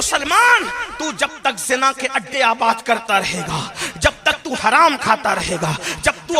مسلمان تو جب تک زنا کے اڈے آباد کرتا رہے گا، جب تک تو حرام کھاتا رہے گا، جب تک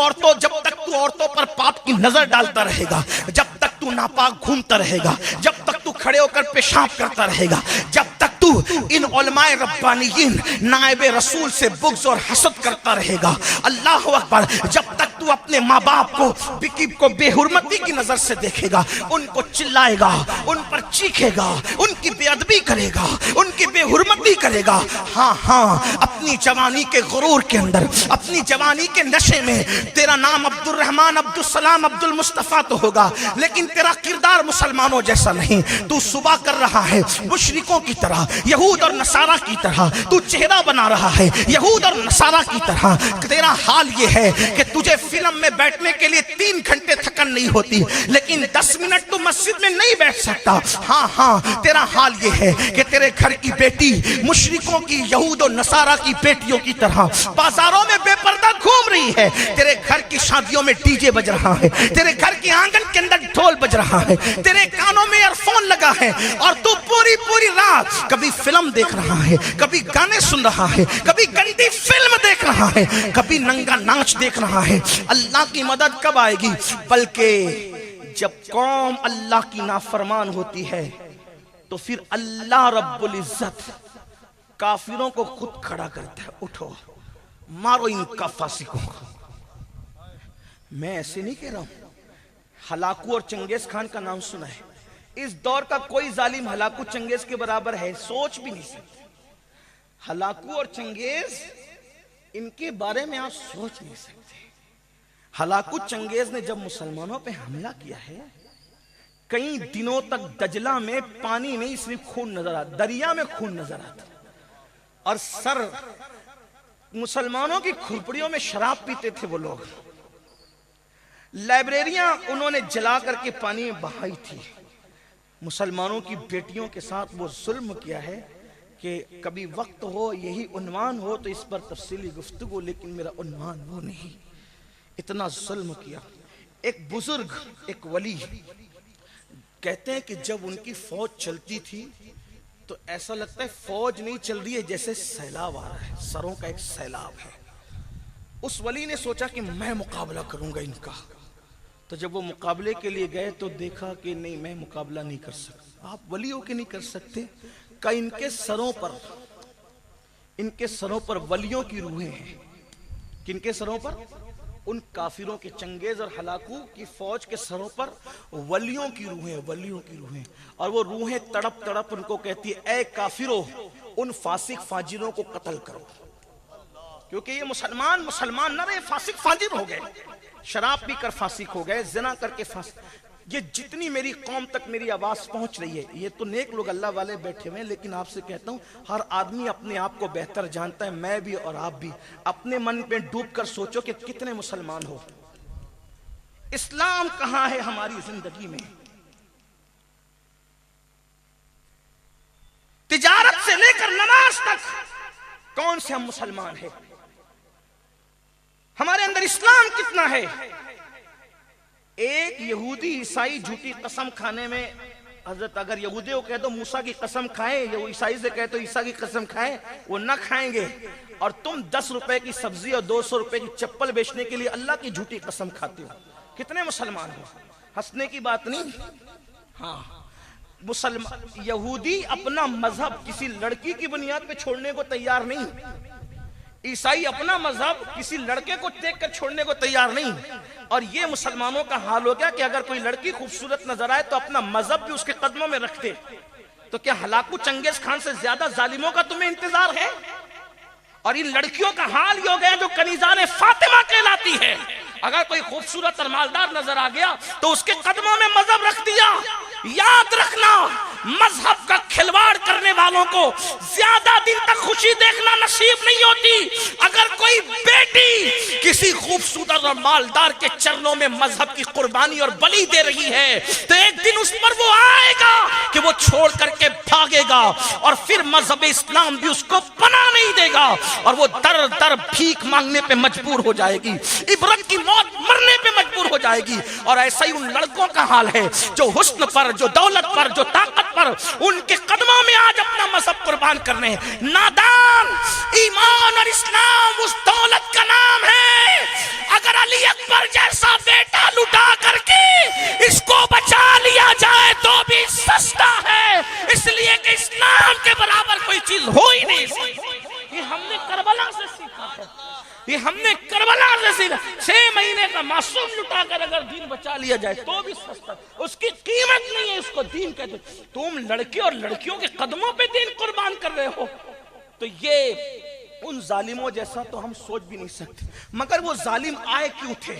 تو عورتوں پر پاپ کی نظر ڈالتا رہے گا، جب تک تو ناپاک گھومتا رہے گا، جب تک تو کھڑے ہو کر پیشاب کرتا رہے گا، جب تک تو ان علماء ربانیین نائب رسول سے بغض اور حسد کرتا رہے گا، اللہ اکبر، جب تک تو اپنے ماں باپ کو بے حرمتی کی نظر سے دیکھے گا، ان کو چلائے گا، ان پر چیخے گا، ان کی بے ادبی کرے گا، ان کی بے حرمتی کرے گا، ہاں اپنی جوانی کے غرور کے اندر، اپنی جوانی کے نشے میں تیرا نام عبد الرحمن، عبد السلام، عبد المصطفیٰ تو ہوگا، لیکن تیرا کردار مسلمانوں جیسا نہیں۔ تو صبح کر رہا ہے مشرکوں کی طرح، یہود اور نصارہ کی طرح، تو چہرہ بنا رہا ہے یہود اور نصارہ کی طرح۔ تیرا حال یہ ہے کہ تجھے فلم میں بیٹھنے کے لیے 3 گھنٹے تھکن نہیں ہوتی، لیکن 10 منٹ تو مسجد میں نہیں بیٹھ سکتا۔ ہاں تیرا حال یہ ہے کہ تیرے گھر کی بیٹی مشرکوں کی، یہود اور نصارہ کی بیٹیوں کی طرح بازاروں میں بے پردہ گھوم رہی ہے، تیرے گھر کی شادیوں میں ڈی جے بج رہا ہے، تیرے گھر کے آنگن کے اندر ڈھول بج رہا ہے، تیرے کانوں میں ایئر فون لگا ہے، اور تو پوری رات کبھی فلم دیکھ رہا ہے، کبھی گانے سن رہا ہے، کبھی گندی فلم دیکھ رہا ہے، کبھی ننگا ناچ دیکھ رہا ہے۔ اللہ کی مدد کب آئے گی؟ بلکہ جب قوم اللہ کی نافرمان ہوتی ہے تو پھر اللہ رب العزت کافروں کو خود کھڑا کرتا ہے، اٹھو مارو ان کا فاسقوں کو۔ میں ایسے نہیں کہہ رہا ہوں، ہلاکو اور چنگیز خان کا نام سنا ہے، اس دور کا کوئی ظالم ہلاکو چنگیز کے برابر ہے، سوچ بھی نہیں سکتے۔ ہلاکو اور چنگیز، ان کے بارے میں آپ سوچ نہیں سکتے۔ ہلاکو چنگیز نے جب مسلمانوں پہ حملہ کیا ہے، کئی دنوں تک دجلہ میں پانی نہیں صرف خون نظر آتا، دریا میں خون نظر آتا، اور سر مسلمانوں کی کھرپڑیوں میں شراب پیتے تھے وہ لوگ۔ لائبریریاں انہوں نے جلا کر کے پانی میں بہائی تھی۔ مسلمانوں کی بیٹیوں کے ساتھ وہ ظلم کیا ہے کہ کبھی وقت ہو، یہی عنوان ہو تو اس پر تفصیلی گفتگو، لیکن میرا عنوان وہ نہیں۔ اتنا ظلم کیا۔ ایک بزرگ، ایک ولی کہتے ہیں کہ جب ان کی فوج چلتی تھی تو ایسا لگتا ہے فوج نہیں چل رہی ہے، جیسے سیلاب آ رہا ہے، سروں کا ایک سیلاب ہے۔ اس ولی نے سوچا کہ میں مقابلہ کروں گا ان کا، تو جب وہ مقابلے کے لیے گئے تو دیکھا کہ نہیں، میں مقابلہ نہیں کر سکتا۔ آپ ولی ہو کے نہیں کر سکتے؟ کہ ان کے سروں پر ولیوں کی روحیں ہیں۔ کن کے سروں پر؟ ان کافروں کے، چنگیز اور ہلاکو کی فوج کے سروں پر ولیوں کی روحیں، اور وہ روحیں تڑپ تڑپ ان کو کہتی ہے، اے کافروں، ان فاسق فاجروں کو قتل کرو، کیونکہ یہ مسلمان نہ رہے، فاسق فاجر ہو گئے، شراب پی کر فاسق ہو گئے، زنا کر کے فاسق۔ یہ جتنی میری قوم تک میری آواز پہنچ رہی ہے، یہ تو نیک لوگ اللہ والے بیٹھے ہوئے ہیں، لیکن آپ سے کہتا ہوں ہر آدمی اپنے آپ کو بہتر جانتا ہے، میں بھی اور آپ بھی۔ اپنے من پہ ڈوب کر سوچو کہ کتنے مسلمان ہو، اسلام کہاں ہے ہماری زندگی میں؟ تجارت سے لے کر نماز تک کون سے ہم مسلمان ہیں؟ ہمارے اندر اسلام کتنا ہے؟ ایک یہودی عیسائی جھوٹی قسم کھانے میں، حضرت اگر یہودی کو کہہ دو موسیٰ کی قسم کھائیں، یا وہ عیسائی سے کہہ دو عیسیٰ کی قسم کھائیں، وہ نہ کھائیں گے، اور تم 10 روپے کی سبزی اور 200 روپے کی چپل بیچنے کے لیے اللہ کی جھوٹی قسم کھاتے ہو۔ کتنے مسلمان ہو؟ ہنسنے کی بات نہیں۔ ہاں، یہودی اپنا مذہب کسی لڑکی کی بنیاد پہ چھوڑنے کو تیار نہیں، عیسائی اپنا مذہب کسی لڑکے کو دیکھ کر چھوڑنے کو تیار نہیں۔ اور یہ مسلمانوں کا حال ہو گیا کہ اگر کوئی لڑکی خوبصورت نظر آئے تو اپنا مذہب بھی اس کے قدموں میں رکھتے۔ تو کیا ہلاکو چنگیز خان سے زیادہ ظالموں کا تمہیں انتظار ہے؟ اور ان لڑکیوں کا حال یہ ہو گیا جو کنیزان فاطمہ کہلاتی ہے، اگر کوئی خوبصورت اور مالدار نظر آ گیا تو اس کے قدموں میں مذہب رکھ دیا۔ یاد رکھنا، مذہب کا کھلواڑ کرنے والوں کو زیادہ دن تک خوشی دیکھنا نصیب نہیں ہوتی۔ اگر کوئی بیٹی کسی خوبصورت اور مالدار کے چرنوں میں مذہب کی قربانی اور بلی دے رہی ہے تو ایک دن اس پر وہ آئے گا کہ وہ چھوڑ کر کے بھاگے گا، اور پھر مذہب اسلام بھی اس کو پناہ نہیں دے گا، اور وہ در در بھیک مانگنے پہ مجبور ہو جائے گی، عبرت کی موت مرنے پہ مجبور دور ہو جائے گی. اور ایسا ہی ان لڑکوں کا حال ہے جو حسن پر، جو دولت پر، جو طاقت پر ان کے قدموں میں آج اپنا مذہب قربان کرنے ہیں. نادان، ایمان اور اسلام اس دولت کا نام ہے. اگر علی اکبر جیسا بیٹا لٹا کر کے اس کو بچا لیا جائے تو بھی سستا ہے، اس لیے کہ اسلام کے برابر کوئی چیز ہو ہی نہیں سکتی. یہ ہم نے کربلا سے سیکھا ہے، یہ ہم نے کربلا سے سیکھا. 6 مہینے کا معصوم لٹا کر اگر دین بچا لیا جائے تو بھی سستا، اس کی قیمت نہیں ہے، اس کو دین کہتے. تم لڑکے اور لڑکیوں کے قدموں پہ دین قربان کر رہے ہو. تو یہ ان ظالموں جیسا تو ہم سوچ بھی نہیں سکتے. مگر وہ ظالم آئے کیوں تھے؟